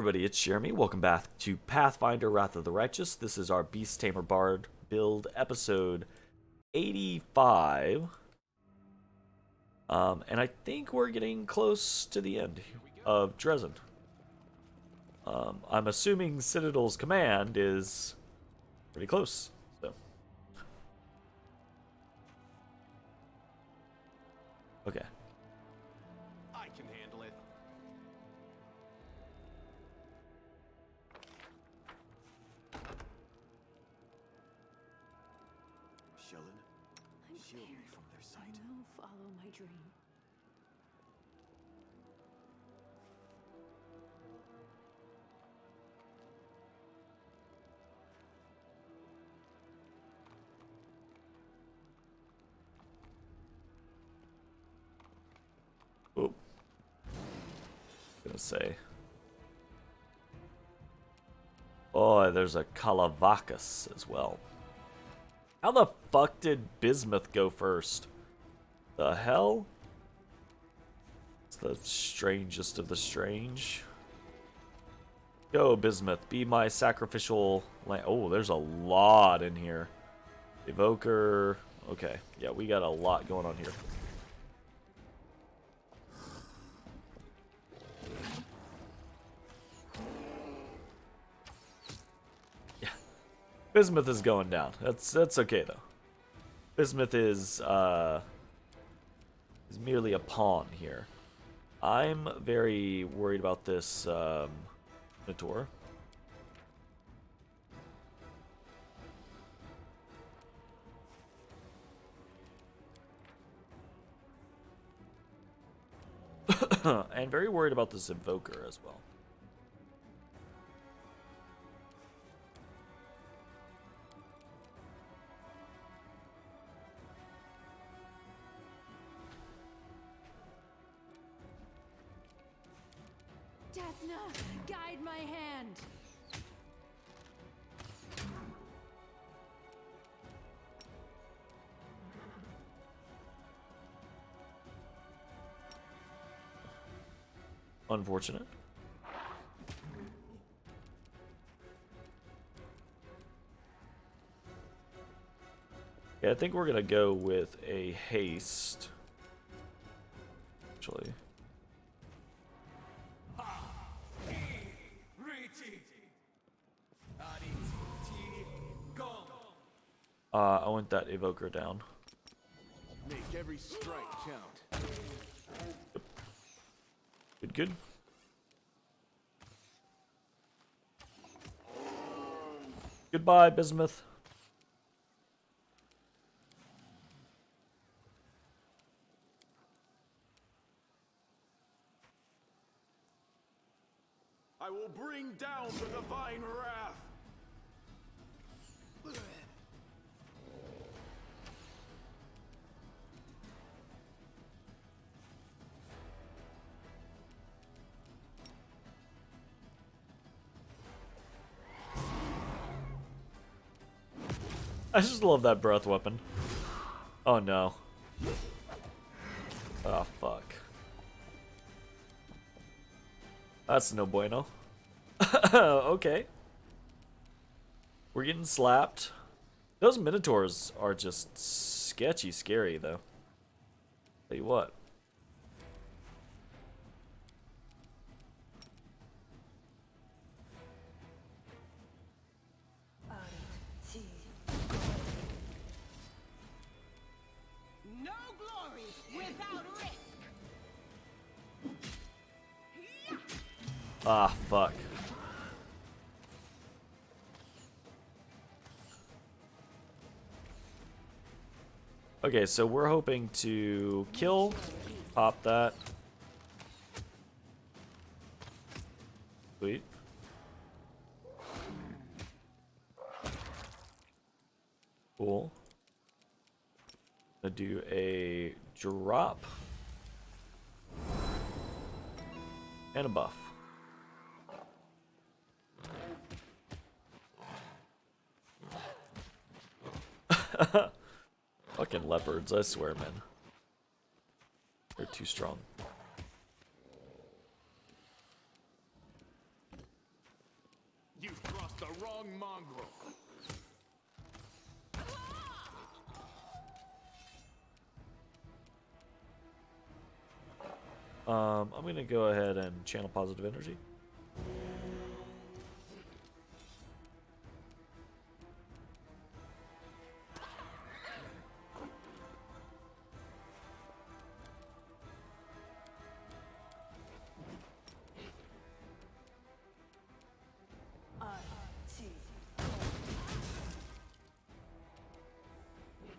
everybody, it's Jeremy. Welcome back to Pathfinder Wrath of the Righteous. This is our Beast Tamer Bard build, episode 85. And I think we're getting close to the end of Dresden. I'm assuming Citadel's command is pretty close. So, okay. I can handle it. Shellen, shield me from their sight. No, follow my dream. Oh, gonna say. Oh, there's a Kalavakas as well. How the fuck did Bismuth go first? The hell? It's the strangest of the strange. Go, Bismuth, be my sacrificial lamb. Oh, there's a lot in here. Evoker. Okay, yeah, we got a lot going on here. Bismuth is going down. That's okay though. Bismuth is merely a pawn here. I'm very worried about this Minotaur. And very worried about this Invoker as well. Guide my hand. Unfortunate. Yeah, I think we're gonna go with a haste. Actually. I want that evoker down. Make every strike count. Good, good. Goodbye, Bismuth. I will bring down the divine wrath. I just love that breath weapon. Oh no. Oh fuck. That's no bueno. Okay. We're getting slapped. Those Minotaurs are just sketchy scary though. Tell you what. No glory without risk. Ah, fuck. Okay, so we're hoping to kill, pop that. Sweet. Cool. Gonna do a drop. And a buff. Fucking leopards, I swear, man. They're too strong. I'm gonna go ahead and channel positive energy.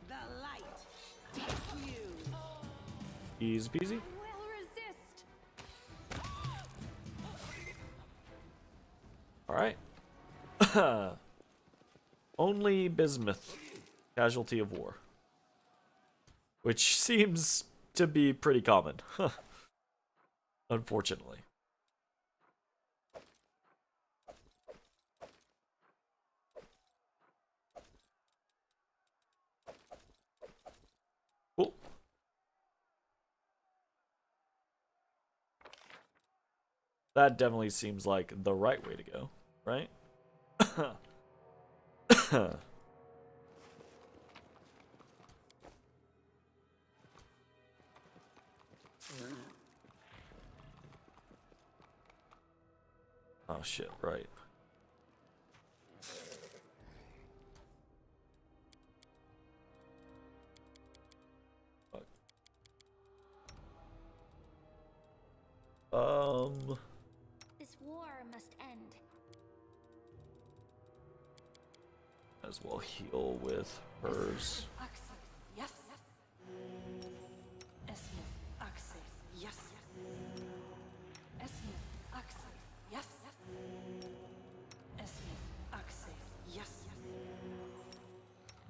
The light take you. Easy peasy. Will resist. Alright. Only bismuth. Casualty of war. Which seems to be pretty common. Unfortunately. Cool. That definitely seems like the right way to go, right? Oh shit, right. Fuck. This war must end. As well heal with hers. Access. Yes. Esmith. Access. Yes. Esmith. Access. Yes. Esmith. Access. Yes.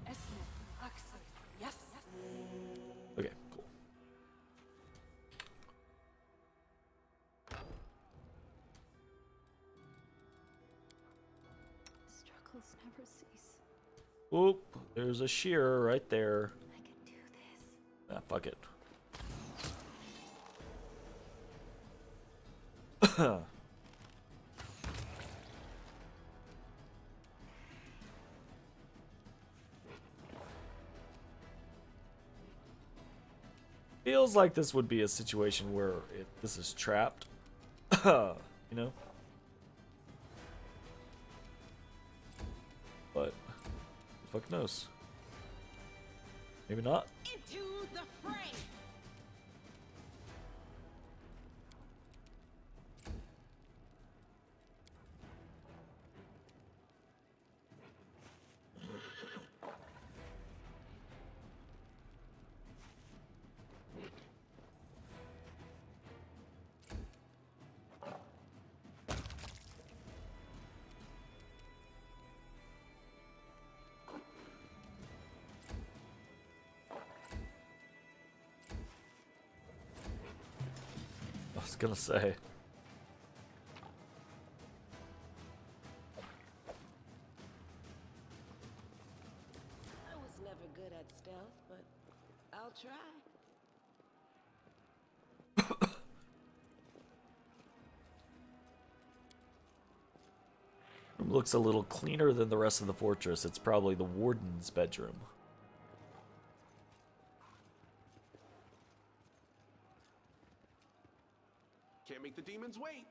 Esmith. Access. Yes. Okay, cool. Struggles never cease. Oop, there's a shearer right there. I can do this. Ah, fuck it. Feels like this would be a situation where this is trapped. You know? But, who the fuck knows? Maybe not. Into the fray. I was gonna say. I was never good at stealth, but I'll try. Room looks a little cleaner than the rest of the fortress. It's probably the warden's bedroom. Can't make the demons wait.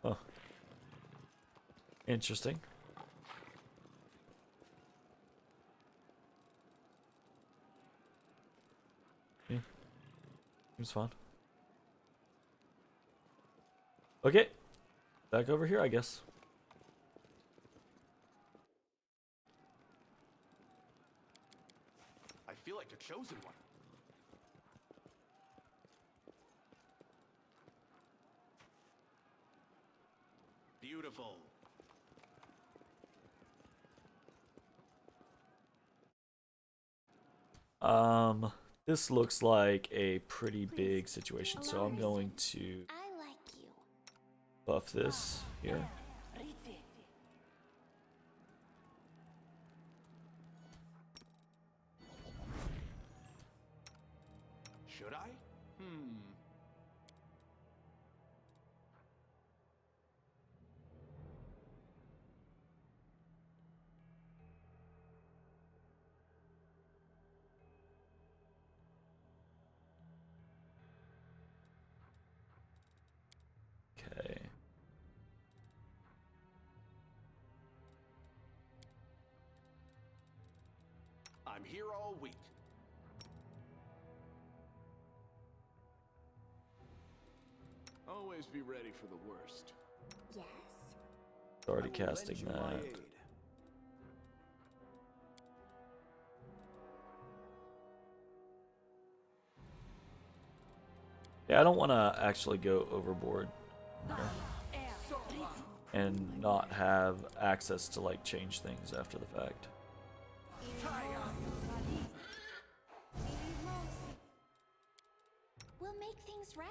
Huh. Interesting. Yeah. Seems fun. Okay. Back over here, I guess. I feel like the chosen one. Beautiful. This looks like a pretty big situation, so I'm going to I like you. buff this here. Should I? here all week. Always be ready for the worst. Yes? Already I will casting lend you my that. aid. Yeah, I don't want to actually go overboard and not have access to like change things after the fact. We'll make things right.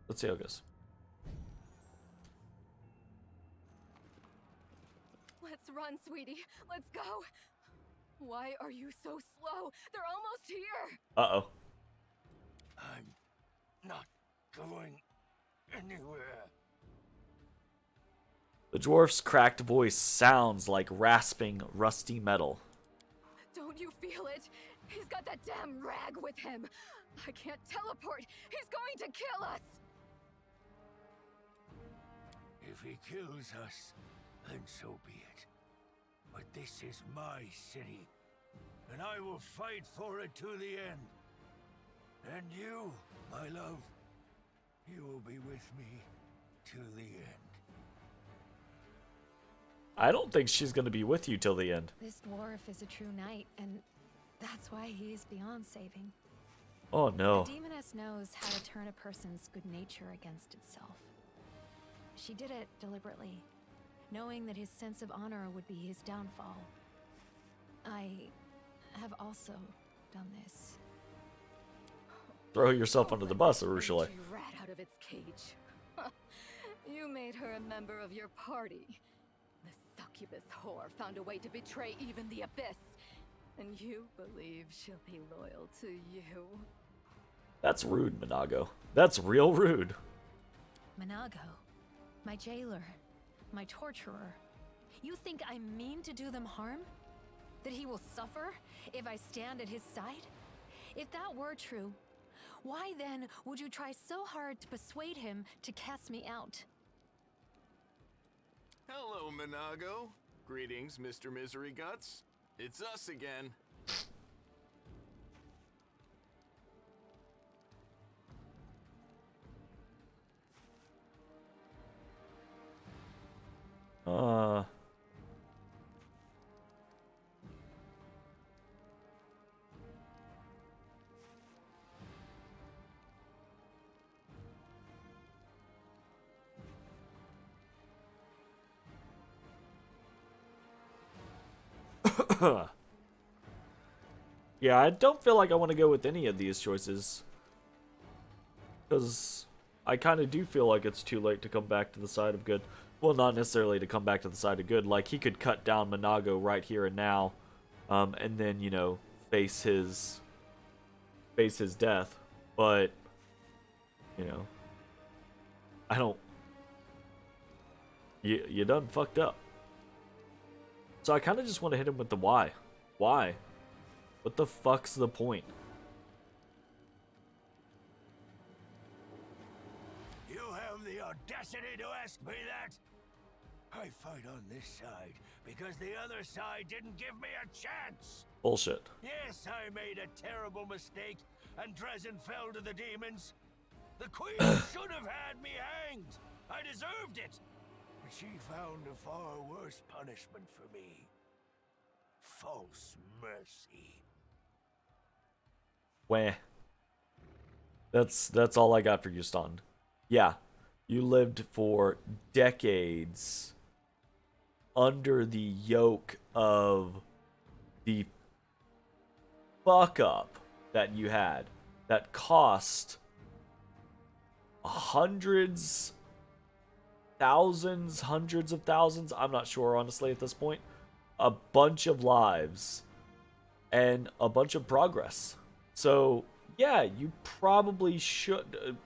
Let's see how it goes. Let's run, sweetie. Let's go. Why are you so slow? They're almost here. Uh-oh. I'm not going anywhere. The dwarf's cracked voice sounds like rasping, rusty metal. Don't you feel it? He's got that damn rag with him. I can't teleport. He's going to kill us. If he kills us, then so be it. But this is my city, and I will fight for it to the end. And you, my love, you will be with me to the end. I don't think she's going to be with you till the end. This dwarf is a true knight, and that's why he is beyond saving. Oh no. A demoness knows how to turn a person's good nature against itself. She did it deliberately, knowing that his sense of honor would be his downfall. I have also done this. Throw yourself under the bus, Arushale. You rat out of its cage. You made her a member of your party. The succubus whore found a way to betray even the abyss. And you believe she'll be loyal to you? That's rude, Minago. That's real rude. Minago, my jailer, my torturer. You think I mean to do them harm? That he will suffer if I stand at his side? If that were true, why then would you try so hard to persuade him to cast me out? Hello, Minago. Greetings, Mr. Misery Guts. It's us again. Yeah, I don't feel like I want to go with any of these choices. Because I kind of do feel like it's too late to come back to the side of good. Well, not necessarily to come back to the side of good. Like, he could cut down Minago right here and now. And then, you know, face his death. But, you know, I don't... You done fucked up. So I kind of just want to hit him with the why. Why? What the fuck's the point? You have the audacity to ask me that? I fight on this side because the other side didn't give me a chance. Bullshit. Yes, I made a terrible mistake, and Dresden fell to the demons. The queen should have had me hanged. I deserved it. But she found a far worse punishment for me. False mercy. Wah. That's all I got for you, Ston. Yeah, you lived for decades under the yoke of the fuck up that you had that cost hundreds, thousands, hundreds of thousands, I'm not sure honestly at this point, a bunch of lives and a bunch of progress. So yeah, you probably should,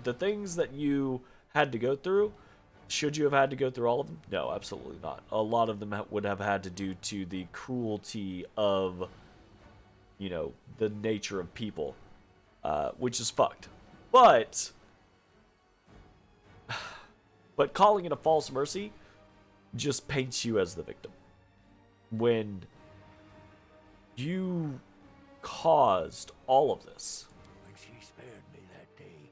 the things that you had to go through, should you have had to go through all of them? No, absolutely not. A lot of them would have had to do to the cruelty of, you know, the nature of people, which is fucked. But calling it a false mercy, just paints you as the victim. When you caused all of this. When she spared me that day,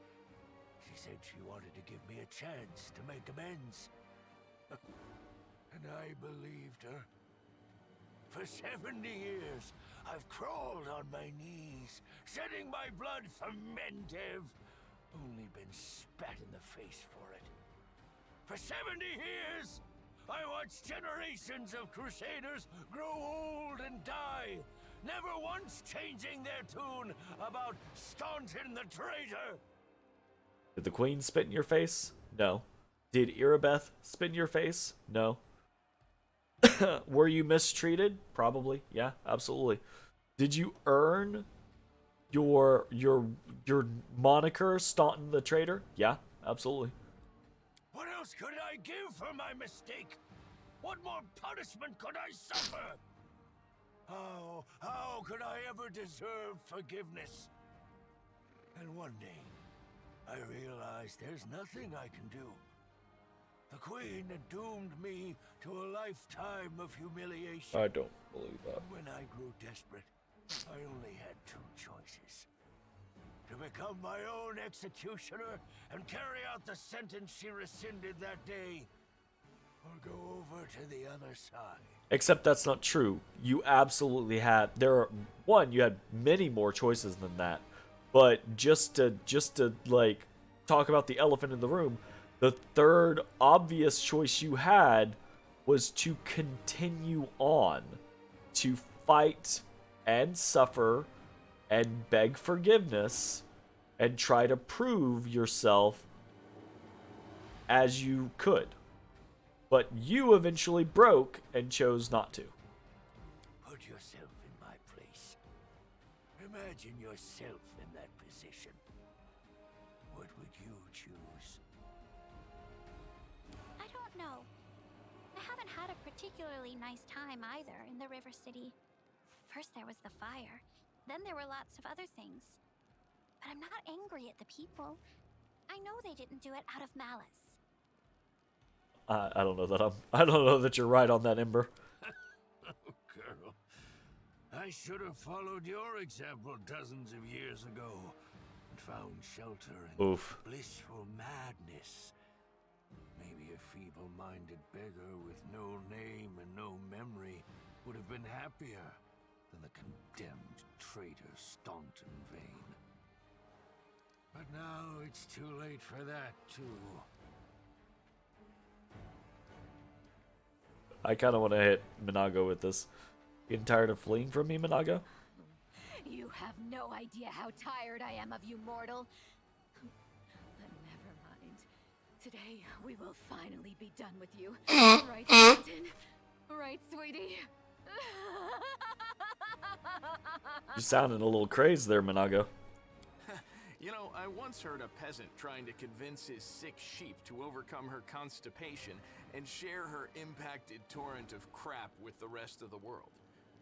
she said she wanted to give me a chance to make amends. And I believed her. For 70 years, I've crawled on my knees, shedding my blood for Mendev. Only been spat in the face for it. For 70 years, I watched generations of Crusaders grow old and die, never once changing their tune about staunting the traitor. Did the Queen spit in your face? No. Did Irabeth spit in your face? No. Were you mistreated? Probably. Yeah, absolutely. Did you earn your moniker, Staunton the Traitor? Yeah, absolutely. What else could I give for my mistake? What more punishment could I suffer? How could I ever deserve forgiveness? And one day, I realized there's nothing I can do. The Queen had doomed me to a lifetime of humiliation. I don't believe that. When I grew desperate, I only had two choices. To become my own executioner and carry out the sentence she rescinded that day, or go over to the other side. Except that's not true. You absolutely had you had many more choices than that. But just to like talk about the elephant in the room, the third obvious choice you had was to continue on, to fight and suffer and beg forgiveness and try to prove yourself as you could. But you eventually broke and chose not to. Put yourself in my place. Imagine yourself in that position. What would you choose? I don't know. I haven't had a particularly nice time either in the River City. First there was the fire, then there were lots of other things. But I'm not angry at the people. I know they didn't do it out of malice. I don't know that you're right on that, Ember. Oh, girl. I should have followed your example dozens of years ago and found shelter in blissful madness. Maybe a feeble-minded beggar with no name and no memory would have been happier than the condemned traitor Staunton Vane. But now it's too late for that, too. I kind of want to hit Minago with this. Getting tired of fleeing from me, Minago? You have no idea how tired I am of you, mortal. But never mind. Today, we will finally be done with you. Right, Captain? Right, sweetie? You sounded a little crazed there, Minago. You know, I once heard a peasant trying to convince his sick sheep to overcome her constipation and share her impacted torrent of crap with the rest of the world.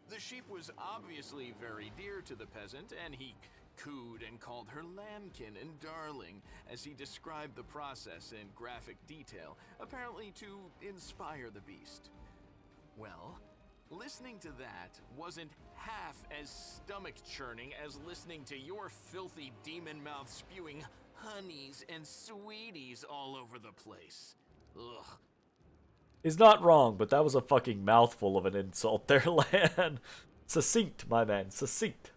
The sheep was obviously very dear to the peasant, and he cooed and called her lambkin and darling as he described the process in graphic detail, apparently to inspire the beast. Well, listening to that wasn't half as stomach-churning as listening to your filthy demon mouth spewing honeys and sweeties all over the place. Ugh. He's not wrong, but that was a fucking mouthful of an insult there, Lan. Succinct, my man, succinct.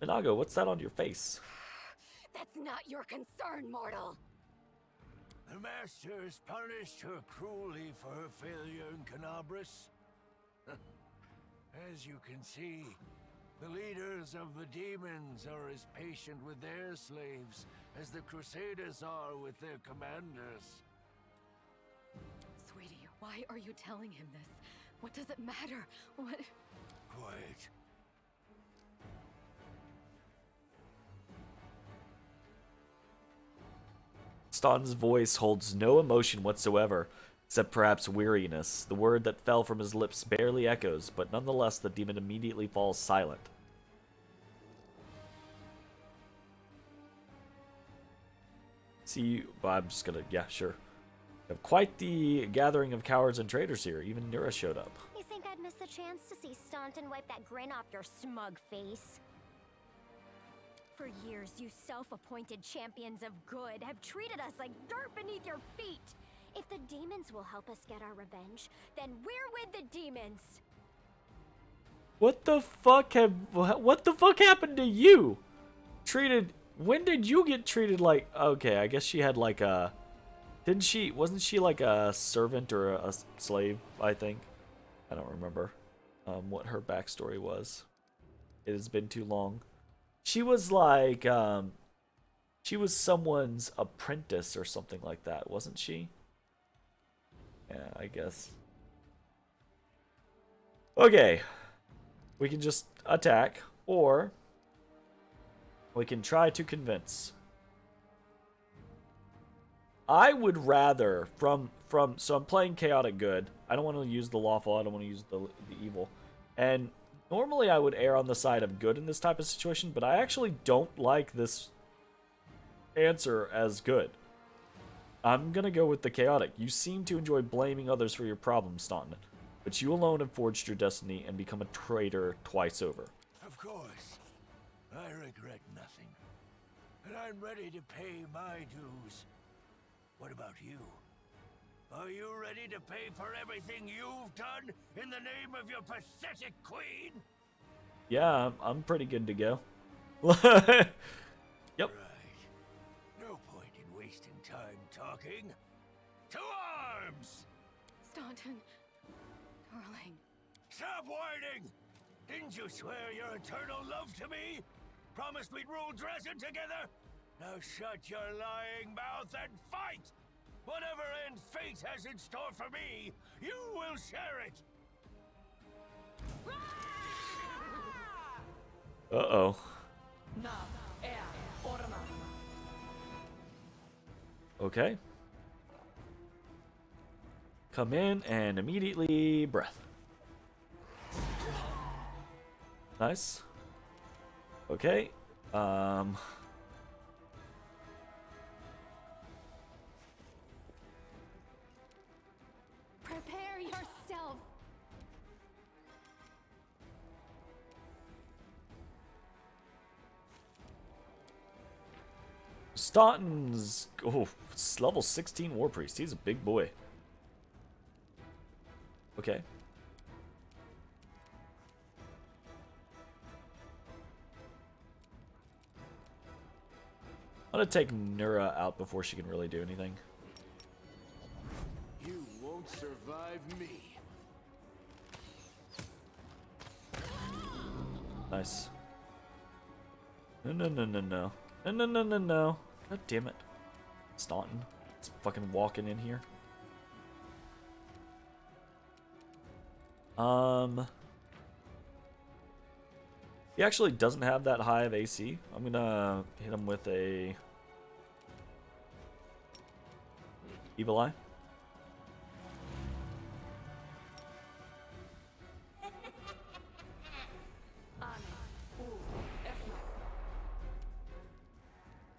Minago, what's that on your face? That's not your concern, mortal. The master has punished her cruelly for her failure in Canabras. As you can see, the leaders of the demons are as patient with their slaves as the Crusaders are with their commanders. Sweetie, why are you telling him this? What does it matter? What? Quiet. Staunton's voice holds no emotion whatsoever, except perhaps weariness. The word that fell from his lips barely echoes, but nonetheless the demon immediately falls silent. See, I'm just gonna, yeah, sure. We have quite the gathering of cowards and traitors here. Even Nira showed up. You think I'd miss the chance to see Staunton wipe that grin off your smug face? For years, you self-appointed champions of good have treated us like dirt beneath your feet. If the demons will help us get our revenge, then we're with the demons. What the fuck happened to you? When did you get treated like, okay, I guess she had like a, wasn't she like a servant or a slave, I think? I don't remember what her backstory was. It has been too long. She was like, she was someone's apprentice or something like that, wasn't she? Yeah, I guess. Okay. We can just attack, or we can try to convince. I would rather, so I'm playing chaotic good. I don't want to use the lawful, I don't want to use the evil. And normally I would err on the side of good in this type of situation, but I actually don't like this answer as good. I'm gonna go with the chaotic. You seem to enjoy blaming others for your problems, Staunton. But you alone have forged your destiny and become a traitor twice over. Of course. I regret nothing. And I'm ready to pay my dues. What about you? Are you ready to pay for everything you've done in the name of your pathetic queen? Yeah, I'm pretty good to go. Yep. Right. No point in wasting time talking. To arms! Staunton, darling. Stop whining! Didn't you swear your eternal love to me? Promised we'd rule Dresden together? Now shut your lying mouth and fight! Whatever end fate has in store for me, you will share it! Uh-oh. Okay. Come in and immediately breath. Nice. Okay. Prepare yourself. Staunton's level 16 War Priest. He's a big boy. Okay. I'm gonna take Nura out before she can really do anything. You won't survive me. Nice. No. No. God damn it. Staunton. It's fucking walking in here. He actually doesn't have that high of AC. I'm gonna hit him with a Evil Eye.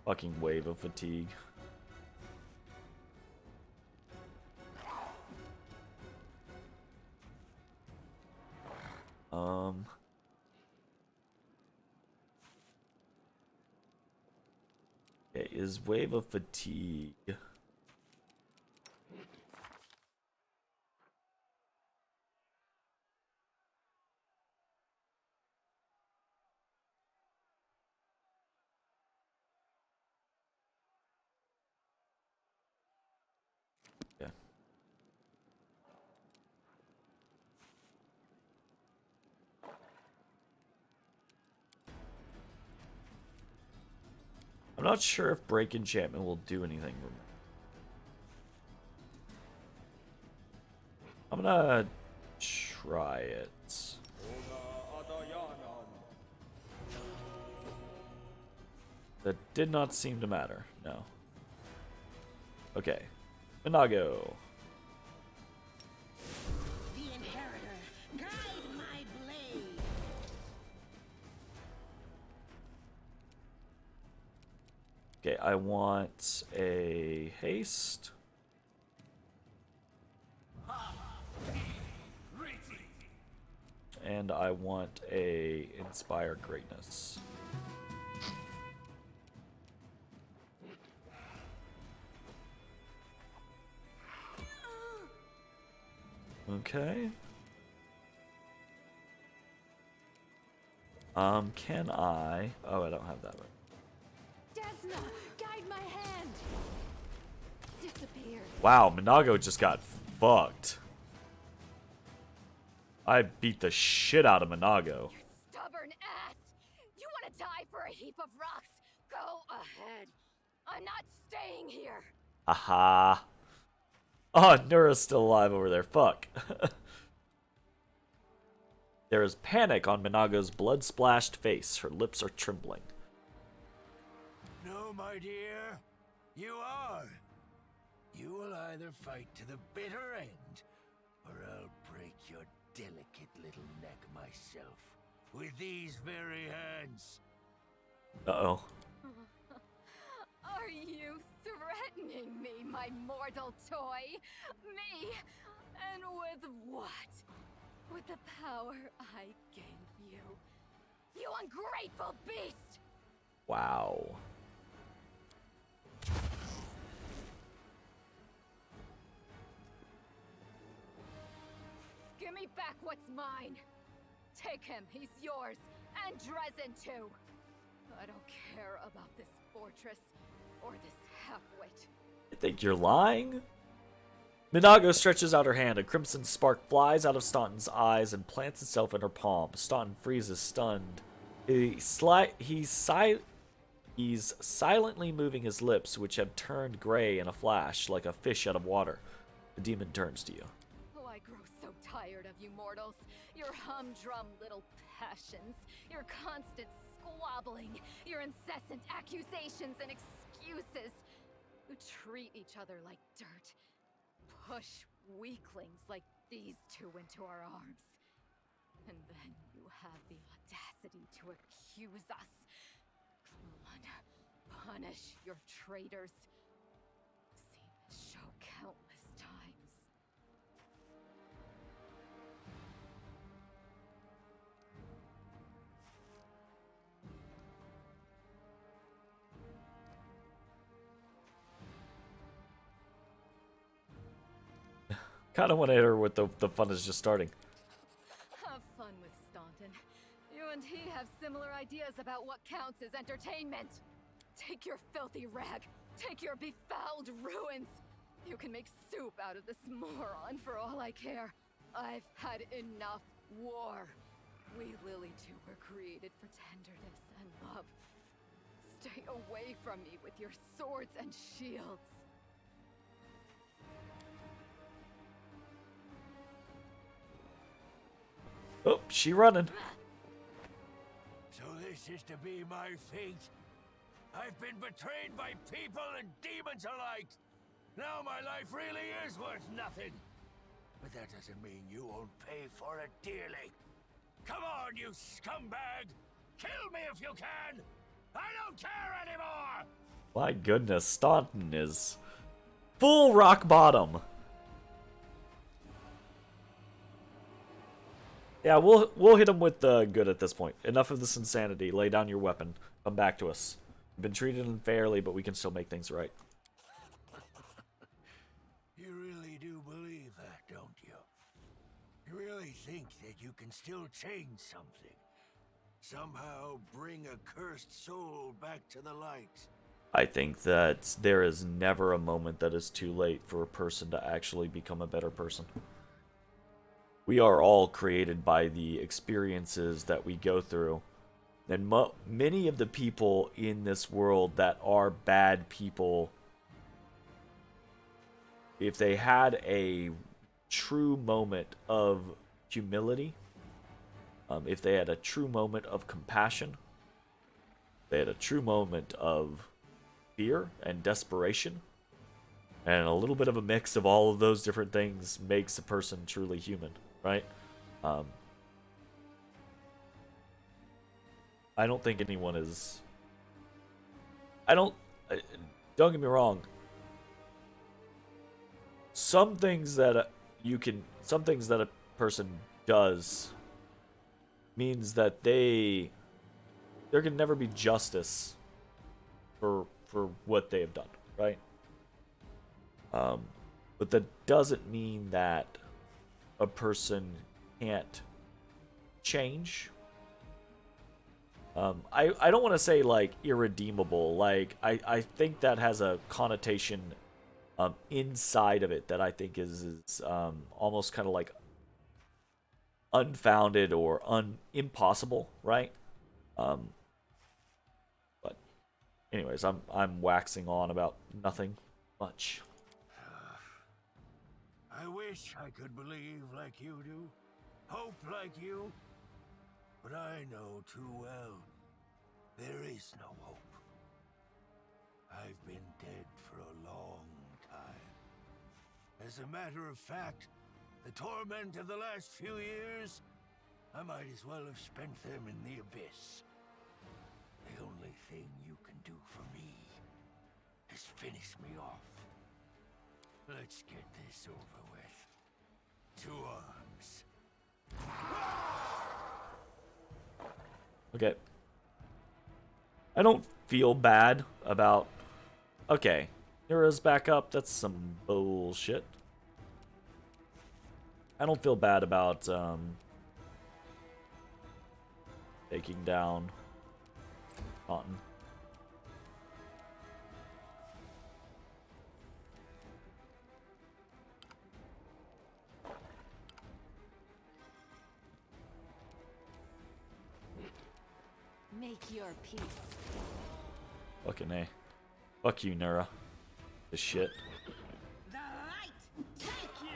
Fucking wave of fatigue. Okay, is wave of fatigue. Yeah. I'm not sure if break enchantment will do anything. I'm gonna try it. That did not seem to matter. No. Okay. Minago. The Inheritor, guide my blade. Okay, I want a haste. and I want a Inspire Greatness. Okay. Can I... Oh, I don't have that right. Desna, guide my hand. Disappeared. Wow, Minago just got fucked. I beat the shit out of Minago. Stubborn ass! You want to die for a heap of rocks? Go ahead. I'm not staying here. Aha. Oh, Nura's still alive over there. Fuck. There is panic on Minago's blood-splashed face. Her lips are trembling. No, my dear. You are. You will either fight to the bitter end, or I'll break your delicate little neck myself with these very hands. Uh-oh. Are you threatening me, my mortal toy? Me? And with what? With the power I gave you. You ungrateful beast! Wow. Give me back what's mine. Take him, he's yours. And Dresden too. I don't care about this fortress or this half-wit. I think you're lying? Minago stretches out her hand. A crimson spark flies out of Staunton's eyes and plants itself in her palm. Staunton freezes, stunned. He's silently moving his lips, which have turned gray in a flash, like a fish out of water. The demon turns to you. Oh, I grow so tired of you mortals. Your humdrum little passions. Your constant squabbling. Your incessant accusations and excuses. You treat each other like dirt. Push weaklings like these two into our arms. And then you have the audacity to accuse us. Come on, punish your traitors. I've seen this show countless times. Kind of want to hit her with the fun is just starting. Have fun with Staunton. You and he have similar ideas about what counts as entertainment. Take your filthy rag. Take your befouled ruins. You can make soup out of this moron for all I care. I've had enough war. We Lily two were created for tenderness and love. Stay away from me with your swords and shields. Oh, she running. So this is to be my fate. I've been betrayed by people and demons alike. Now my life really is worth nothing. But that doesn't mean you won't pay for it dearly. Come on, you scumbag! Kill me if you can! I don't care anymore! My goodness, Staunton is full rock bottom. Yeah, we'll hit him with the good at this point. Enough of this insanity. Lay down your weapon. Come back to us. You've been treated unfairly, but we can still make things right. You really do believe that, don't you? You really think that you can still change something? Somehow bring a cursed soul back to the light? I think that there is never a moment that is too late for a person to actually become a better person. We are all created by the experiences that we go through. And many of the people in this world that are bad people, if they had a true moment of humility, if they had a true moment of compassion, they had a true moment of fear and desperation, and a little bit of a mix of all of those different things makes a person truly human, right? I don't think anyone is... don't get me wrong. Some things that a person does means that there can never be justice for what they have done, right? But that doesn't mean that a person can't change. I don't want to say like irredeemable. Like I think that has a connotation inside of it that I think is almost kind of like unfounded or impossible, right? But anyways, I'm waxing on about nothing much. I wish I could believe like you do, hope like you, but I know too well there is no hope. I've been dead for a long time. As a matter of fact, the torment of the last few years, I might as well have spent them in the abyss. The only thing you can do for me is finish me off. Let's get this over with. To arms. Okay. I don't feel bad about... Okay. Nira's back up. That's some bullshit. I don't feel bad about taking down Taunton. Make your peace. Fucking A. Fuck you, Nira. This shit. The light take you!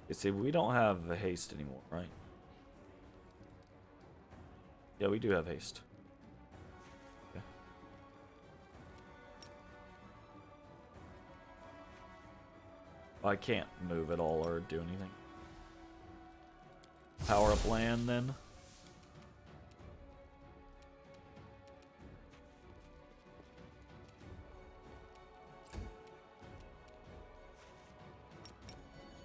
You see, we don't have haste anymore, right? Yeah, we do have haste. Okay. I can't move at all or do anything. Power up land then.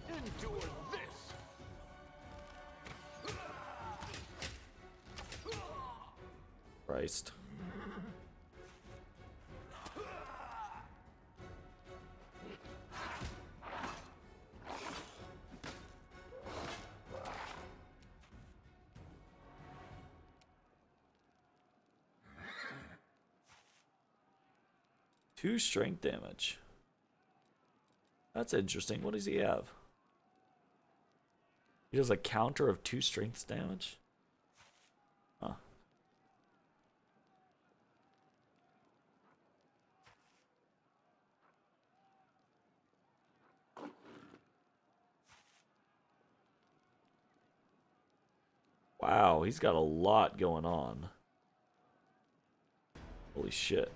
Endure this! Christ. Two strength damage. That's interesting. What does he have? He does a counter of 2 strength damage? Huh. Wow, he's got a lot going on. Holy shit.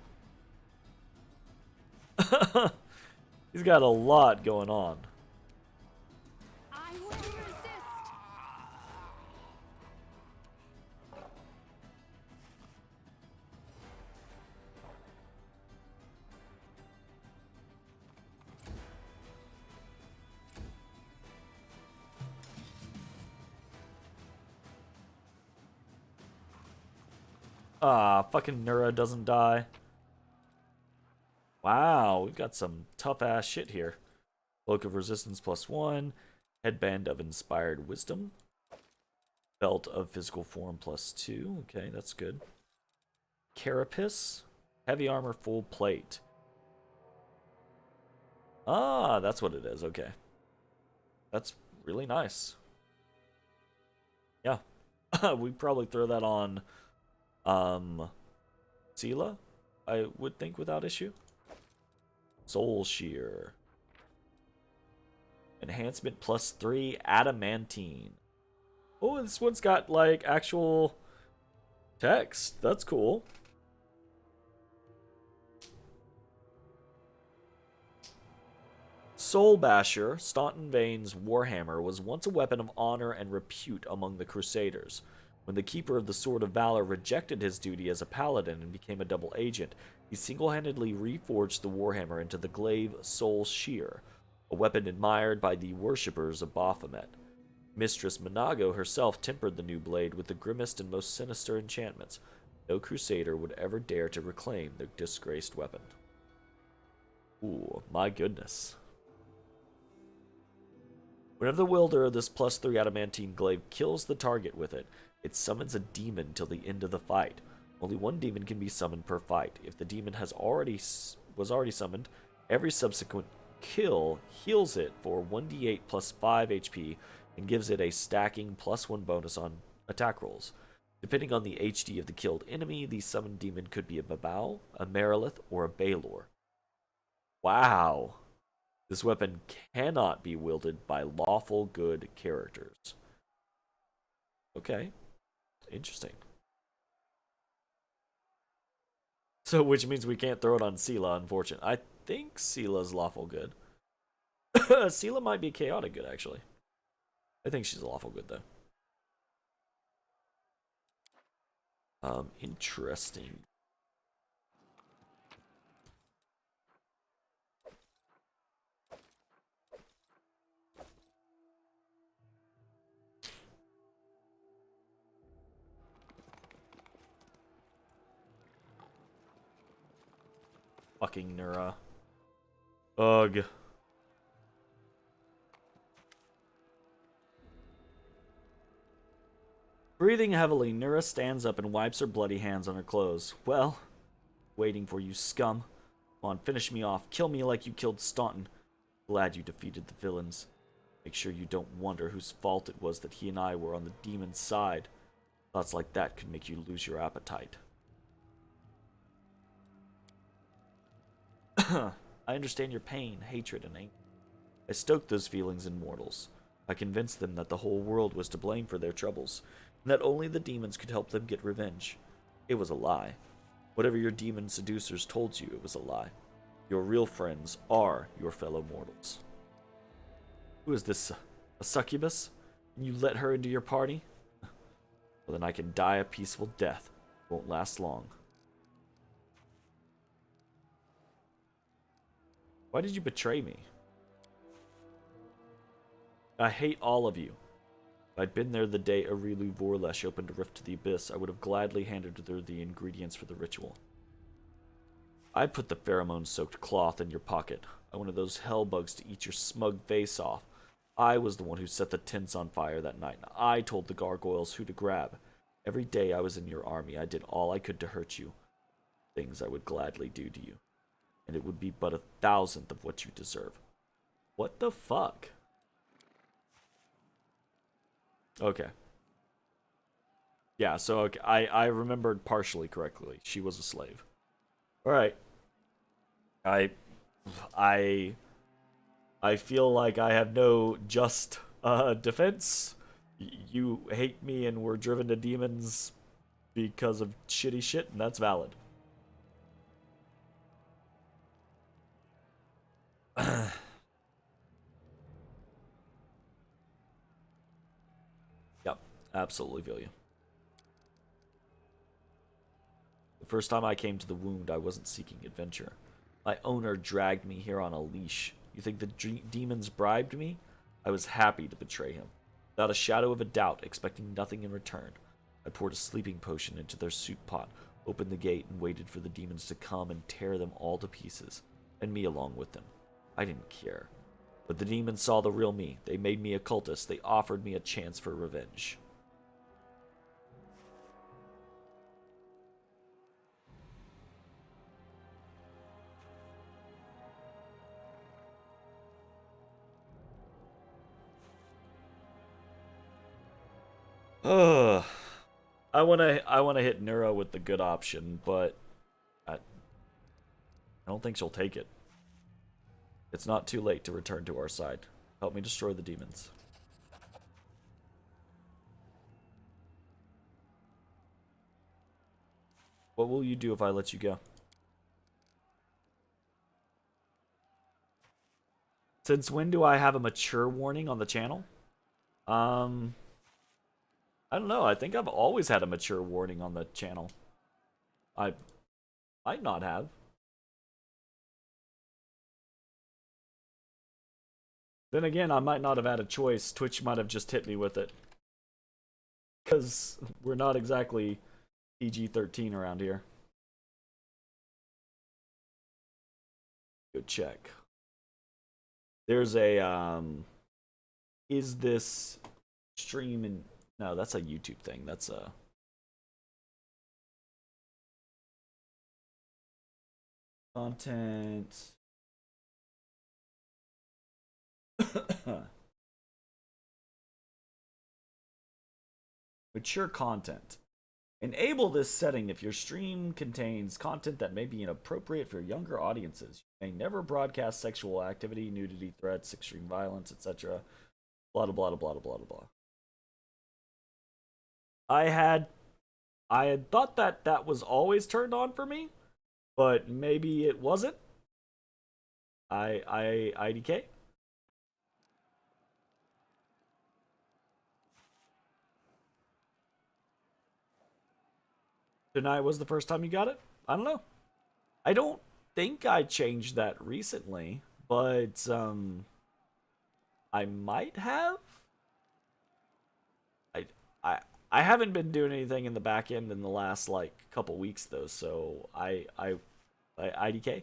He's got a lot going on. I will resist. Ah, fucking Nura doesn't die. Wow, we've got some tough ass shit here. Cloak of Resistance +1, Headband of Inspired Wisdom, Belt of Physical Form +2. Okay, that's good. Carapace, Heavy Armor Full Plate. Ah, that's what it is. Okay, that's really nice. Yeah, we'd probably throw that on Sela, I would think, without issue. Soul Shear. Enhancement +3, Adamantine. Oh, this one's got like actual text. That's cool. Soul Basher, Staunton Vane's warhammer, was once a weapon of honor and repute among the Crusaders. When the Keeper of the Sword of Valor rejected his duty as a paladin and became a double agent, he single-handedly reforged the warhammer into the glaive Soul Shear, a weapon admired by the worshippers of Baphomet. Mistress Minago herself tempered the new blade with the grimmest and most sinister enchantments. No crusader would ever dare to reclaim the disgraced weapon. Ooh, my goodness. Whenever the wielder of this +3 adamantine glaive kills the target with it, it summons a demon till the end of the fight. Only one demon can be summoned per fight. If the demon was already summoned, every subsequent kill heals it for 1d8 plus 5 HP and gives it a stacking +1 bonus on attack rolls. Depending on the HD of the killed enemy, the summoned demon could be a Babao, a Marilith, or a Baldur. Wow. This weapon cannot be wielded by lawful good characters. Okay. Interesting. So, which means we can't throw it on Sela, unfortunately. I think Sela's lawful good. Sela might be chaotic good, actually. I think she's lawful good, though. Interesting. Fucking Nura. Ugh. Breathing heavily, Nura stands up and wipes her bloody hands on her clothes. Well, waiting for you, scum. Come on, finish me off. Kill me like you killed Staunton. Glad you defeated the villains. Make sure you don't wonder whose fault it was that he and I were on the demon's side. Thoughts like that could make you lose your appetite. I understand your pain, hatred, and anger. I stoked those feelings in mortals. I convinced them that the whole world was to blame for their troubles, and that only the demons could help them get revenge. It was a lie. Whatever your demon seducers told you, it was a lie. Your real friends are your fellow mortals. Who is this? A succubus? And you let her into your party? Well, then I can die a peaceful death. It won't last long. Why did you betray me? I hate all of you. If I'd been there the day Aurilu Vorlesh opened a rift to the abyss, I would have gladly handed her the ingredients for the ritual. I put the pheromone-soaked cloth in your pocket. I wanted those hellbugs to eat your smug face off. I was the one who set the tents on fire that night, and I told the gargoyles who to grab. Every day I was in your army, I did all I could to hurt you. Things I would gladly do to you. And it would be but 1,000th of what you deserve. What the fuck? Okay. Yeah, so okay, I remembered partially correctly. She was a slave. Alright. I feel like I have no just defense. You hate me and were driven to demons because of shitty shit, and that's valid. Yep, absolutely feel you. The first time I came to the wound, I wasn't seeking adventure. My owner dragged me here on a leash. You think the demons bribed me? I was happy to betray him. Without a shadow of a doubt, expecting nothing in return. I poured a sleeping potion into their soup pot, opened the gate, and waited for the demons to come and tear them all to pieces, and me along with them. I didn't care. But the demons saw the real me. They made me a cultist. They offered me a chance for revenge. I wanna hit Nura with the good option, but I don't think she'll take it. It's not too late to return to our side. Help me destroy the demons. What will you do if I let you go? Since when do I have a mature warning on the channel? I don't know. I think I've always had a mature warning on the channel. I might not have. Then again, I might not have had a choice. Twitch might have just hit me with it. Because we're not exactly PG-13 around here. Go check. There's a, is this stream in... No, that's a YouTube thing. That's a... Content... Mature content. Enable this setting if your stream contains content that may be inappropriate for younger audiences. You may never broadcast sexual activity, nudity, threats, extreme violence, etc. Blah, blah, blah, blah, blah, blah, blah. I had thought that was always turned on for me, but maybe it wasn't. IDK? Tonight was the first time you got it? I don't know. I don't think I changed that recently, but I might have. I haven't been doing anything in the back end in the last like couple weeks though, so I IDK.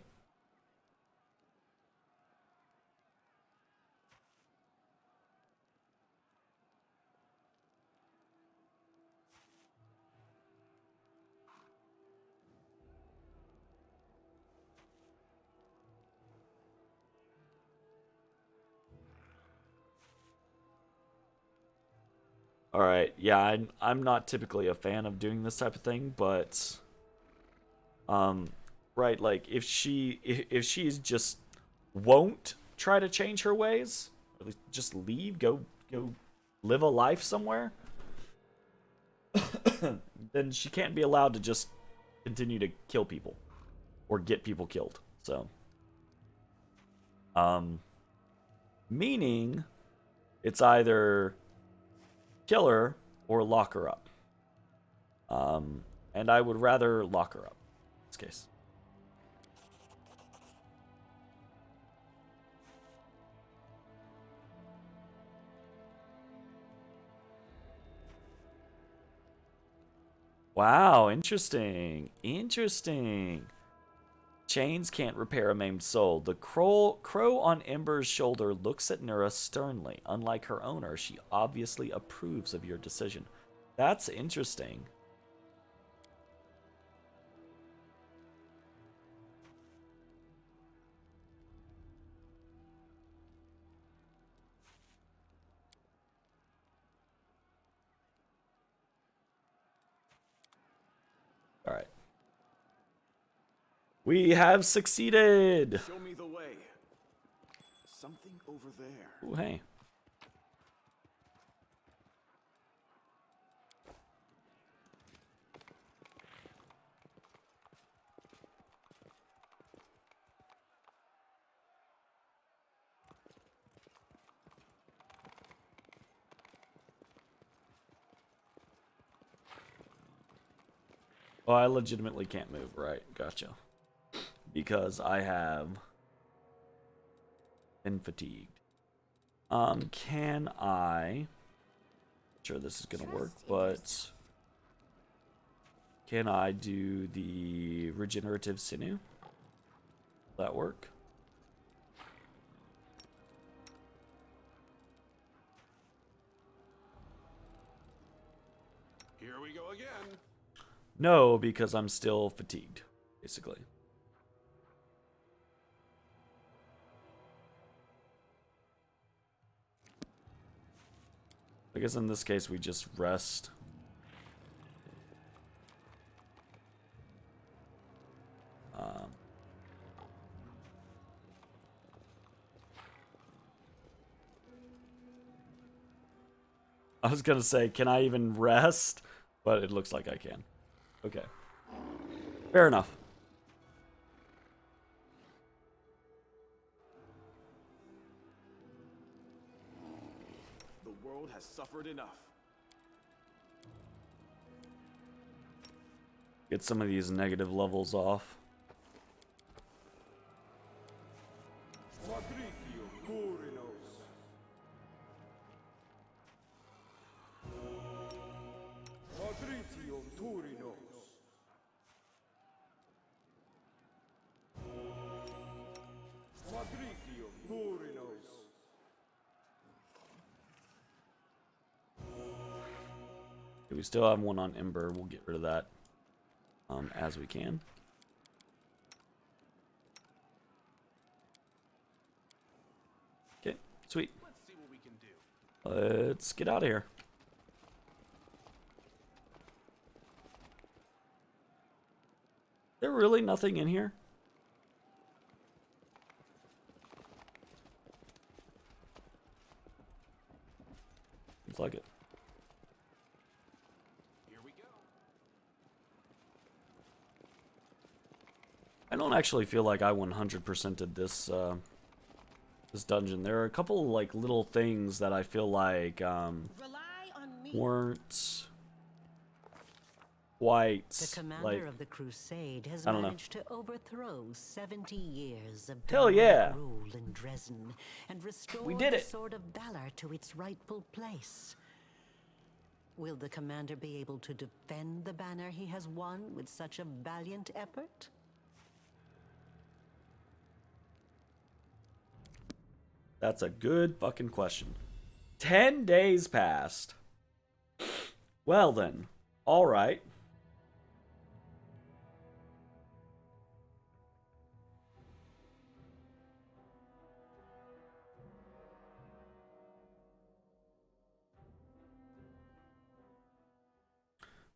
All right, yeah, I'm not typically a fan of doing this type of thing, but right, like if she's just won't try to change her ways, or just leave, go live a life somewhere, then she can't be allowed to just continue to kill people or get people killed. So, meaning it's either kill her or lock her up. And I would rather lock her up in this case. Wow, interesting. Interesting. Chains can't repair a maimed soul. The crow on Ember's shoulder looks at Nura sternly. Unlike her owner, she obviously approves of your decision. That's interesting. All right. We have succeeded. Show me the way. Something over there. Ooh, hey. Oh, I legitimately can't move, right? Gotcha. Because I have been fatigued. Can I... Sure, this is gonna work, but... Can I do the regenerative sinew? Will that work? Here we go again. No, because I'm still fatigued, basically. I guess in this case we just rest. I was gonna say, can I even rest? But it looks like I can. Okay. Fair enough. The world has suffered enough. Get some of these negative levels off. We still have one on Ember. We'll get rid of that as we can. Okay, sweet. Let's see what we can do. Let's get out of here. There really nothing in here? Looks like it. I don't actually feel like I 100%ed this this dungeon. There are a couple like little things that I feel like weren't quite The commander like of the crusade has I don't know. managed to overthrow 70 years of Hell yeah. rule in Dresden and restore We did the it. Sword of Valor to its rightful place. Will the commander be able to defend the banner he has won with such a valiant effort? That's a good fucking question. 10 days passed. Well then, all right.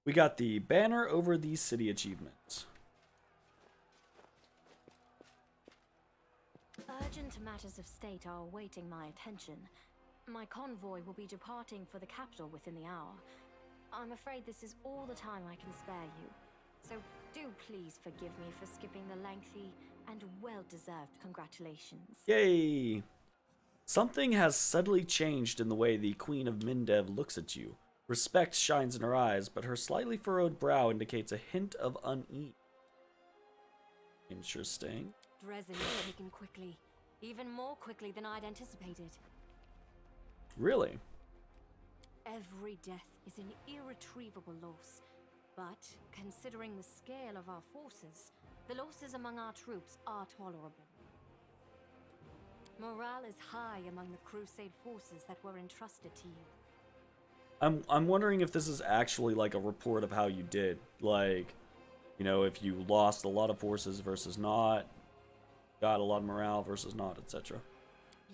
We got the banner over the city achievements. Urgent matters of state are awaiting my attention. My convoy will be departing for the capital within the hour. I'm afraid this is all the time I can spare you. So do please forgive me for skipping the lengthy and well-deserved congratulations. Yay! Something has subtly changed in the way the Queen of Mindev looks at you. Respect shines in her eyes, but her slightly furrowed brow indicates a hint of unease. Interesting. Dresden was taken quickly. Even more quickly than I'd anticipated. Really? Every death is an irretrievable loss. But, considering the scale of our forces, the losses among our troops are tolerable. Morale is high among the Crusade forces that were entrusted to you. I'm wondering if this is actually like a report of how you did. Like, you know, if you lost a lot of forces versus not, got a lot of morale versus not, etc.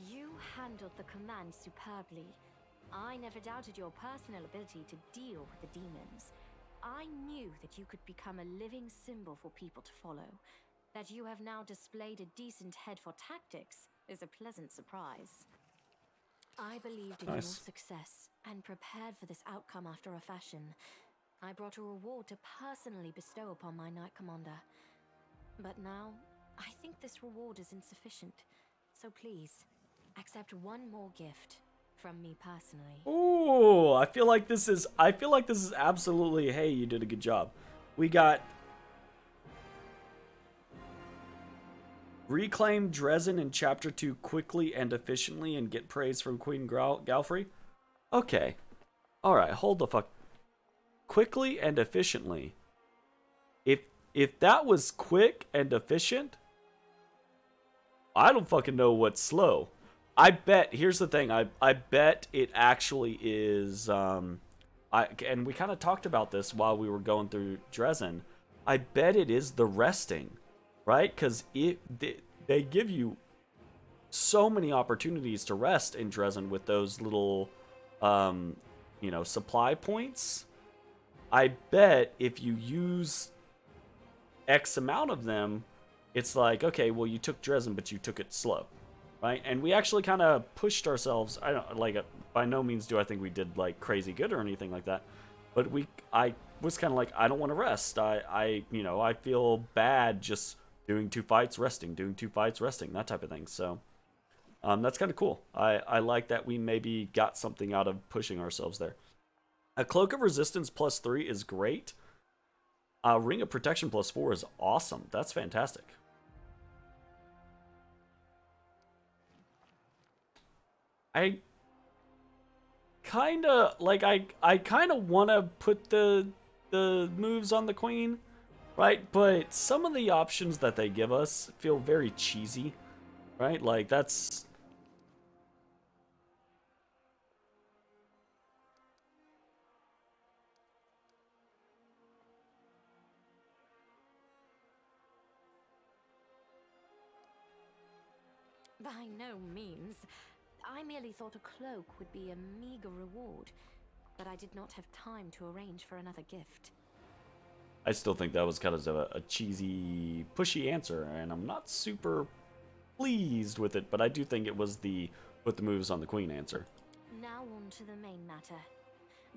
You handled the command superbly. I never doubted your personal ability to deal with the demons. I knew that you could become a living symbol for people to follow. That you have now displayed a decent head for tactics is a pleasant surprise. I believed in your success and prepared for this outcome after a fashion. I brought a reward to personally bestow upon my Knight Commander. But now, I think this reward is insufficient. So please, accept one more gift from me personally. Ooh, I feel like this is absolutely, hey, you did a good job. We got reclaim Dresden in Chapter 2 quickly and efficiently and get praise from Queen Galfrey. Okay. Alright, hold the fuck. Quickly and efficiently. If that was quick and efficient, I don't fucking know what's slow. I bet, here's the thing, I bet it actually is, and we kind of talked about this while we were going through Dresden. I bet it is the resting, right? Because they give you so many opportunities to rest in Dresden with those little, you know, supply points. I bet if you use X amount of them, it's like, okay, well, you took Dresden, but you took it slow, right? And we actually kind of pushed ourselves. I don't like it. By no means do I think we did like crazy good or anything like that, but I was kind of like, I don't want to rest. You know, I feel bad just doing 2 fights, resting, doing 2 fights, resting, that type of thing. So, that's kind of cool. I like that we maybe got something out of pushing ourselves there. A Cloak of Resistance +3 is great. Ring of Protection +4 is awesome. That's fantastic. I kind of like I kind of want to put the moves on the queen, right? But some of the options that they give us feel very cheesy, right? Like that's By no means. I merely thought a cloak would be a meager reward, but I did not have time to arrange for another gift. I still think that was kind of a cheesy, pushy answer, and I'm not super pleased with it, but I do think it was the put the moves on the queen answer. Now on to the main matter.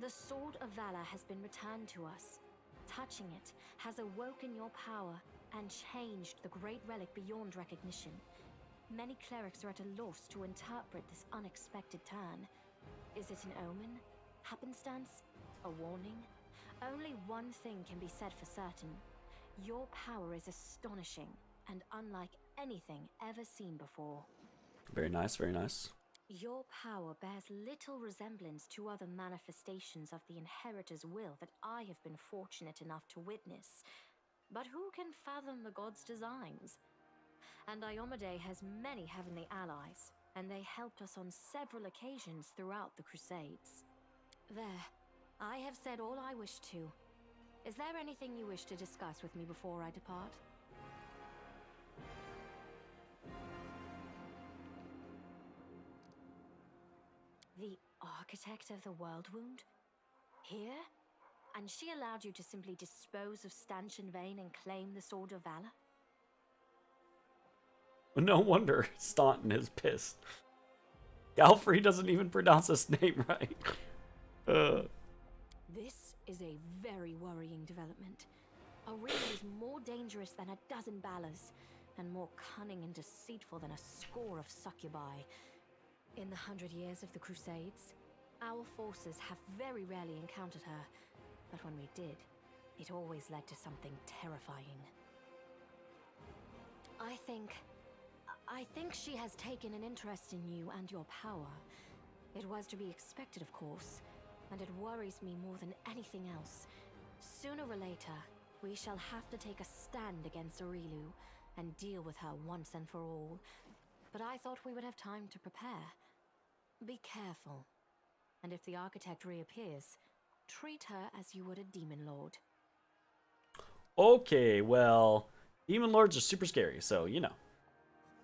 The Sword of Valor has been returned to us. Touching it has awoken your power and changed the great relic beyond recognition. Many clerics are at a loss to interpret this unexpected turn. Is it an omen? Happenstance? A warning? Only one thing can be said for certain. Your power is astonishing and unlike anything ever seen before. Very nice, very nice. Your power bears little resemblance to other manifestations of the Inheritor's will that I have been fortunate enough to witness. But who can fathom the god's designs? And Iomade has many heavenly allies, and they helped us on several occasions throughout the Crusades. There, I have said all I wish to. Is there anything you wish to discuss with me before I depart? The architect of the World Wound? Here? And she allowed you to simply dispose of Stanchion Vane and claim the Sword of Valor? No wonder Staunton is pissed. Galfrey doesn't even pronounce his name right. This is a very worrying development. Aurelia is more dangerous than a dozen Balors, and more cunning and deceitful than a score of succubi. In the 100 years of the Crusades, our forces have very rarely encountered her, but when we did, it always led to something terrifying. I think she has taken an interest in you and your power. It was to be expected, of course, and it worries me more than anything else. Sooner or later, we shall have to take a stand against Aurelu and deal with her once and for all. But I thought we would have time to prepare. Be careful, and if the architect reappears, treat her as you would a demon lord. Okay, well, demon lords are super scary, so you know.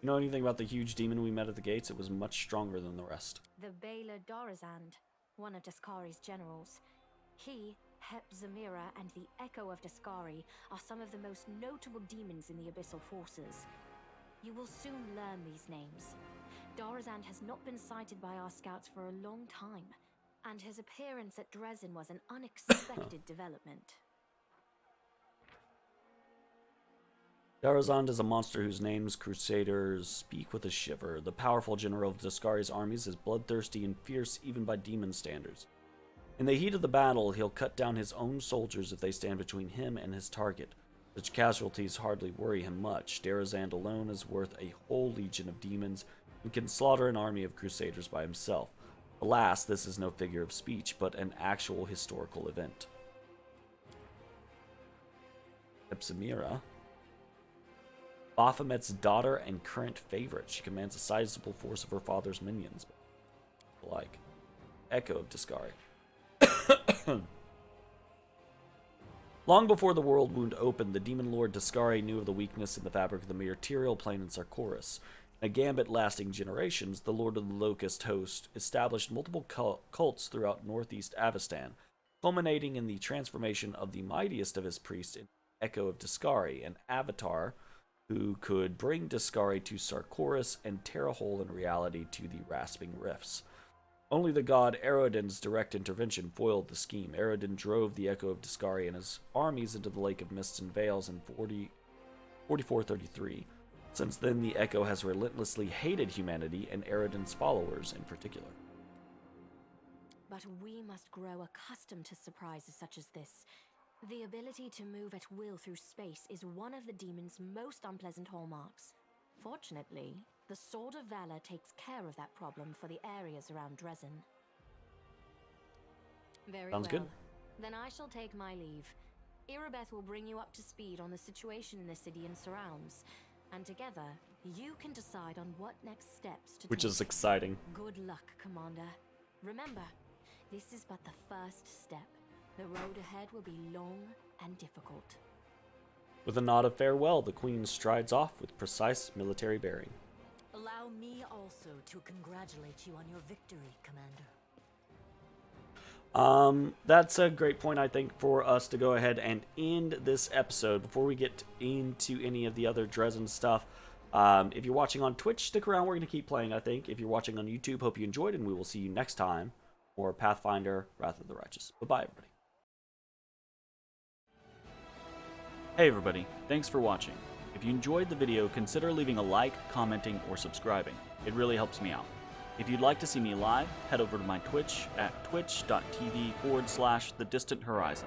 You know anything about the huge demon we met at the gates? It was much stronger than the rest. The Baldur Dorazand, one of Daskari's generals. He, Hep Zamira, and the Echo of Daskari are some of the most notable demons in the Abyssal forces. You will soon learn these names. Dorazand has not been sighted by our scouts for a long time, and his appearance at Dresden was an unexpected development. Darazand is a monster whose names Crusaders speak with a shiver. The powerful general of Daskari's armies is bloodthirsty and fierce even by demon standards. In the heat of the battle, he'll cut down his own soldiers if they stand between him and his target. Such casualties hardly worry him much. Darazand alone is worth a whole legion of demons and can slaughter an army of Crusaders by himself. Alas, this is no figure of speech, but an actual historical event. Epsamira, Baphomet's daughter and current favorite. She commands a sizable force of her father's minions. Like Echo of Daskari. Long before the world wound opened, the demon lord Daskari knew of the weakness in the fabric of the material plane in Sarkoris. In a gambit lasting generations, the Lord of the Locust host established multiple cults throughout northeast Avestan, culminating in the transformation of the mightiest of his priests in Echo of Daskari, an avatar who could bring Daskari to Sarkoris and tear a hole in reality to the Rasping Rifts. Only the god Erodin's direct intervention foiled the scheme. Erodin drove the Echo of Daskari and his armies into the Lake of Mists and Veils in 4433. Since then, the Echo has relentlessly hated humanity and Erodin's followers in particular. But we must grow accustomed to surprises such as this. The ability to move at will through space is one of the demon's most unpleasant hallmarks. Fortunately, the Sword of Valor takes care of that problem for the areas around Dresden. Very Sounds well. good. Then I shall take my leave. Irabeth will bring you up to speed on the situation in the city and surrounds, and together, you can decide on what next steps to Which take. is exciting. Good luck, Commander. Remember, this is but the first step. The road ahead will be long and difficult. With a nod of farewell, the queen strides off with precise military bearing. Allow me also to congratulate you on your victory, Commander. That's a great point, I think, for us to go ahead and end this episode. Before we get into any of the other Dresden stuff, if you're watching on Twitch, stick around. We're going to keep playing, I think. If you're watching on YouTube, hope you enjoyed, and we will see you next time for Pathfinder, Wrath of the Righteous. Bye-bye, everybody. Hey everybody, thanks for watching. If you enjoyed the video, consider leaving a like, commenting, or subscribing. It really helps me out. If you'd like to see me live, head over to my Twitch at twitch.tv/thedistanthorizon.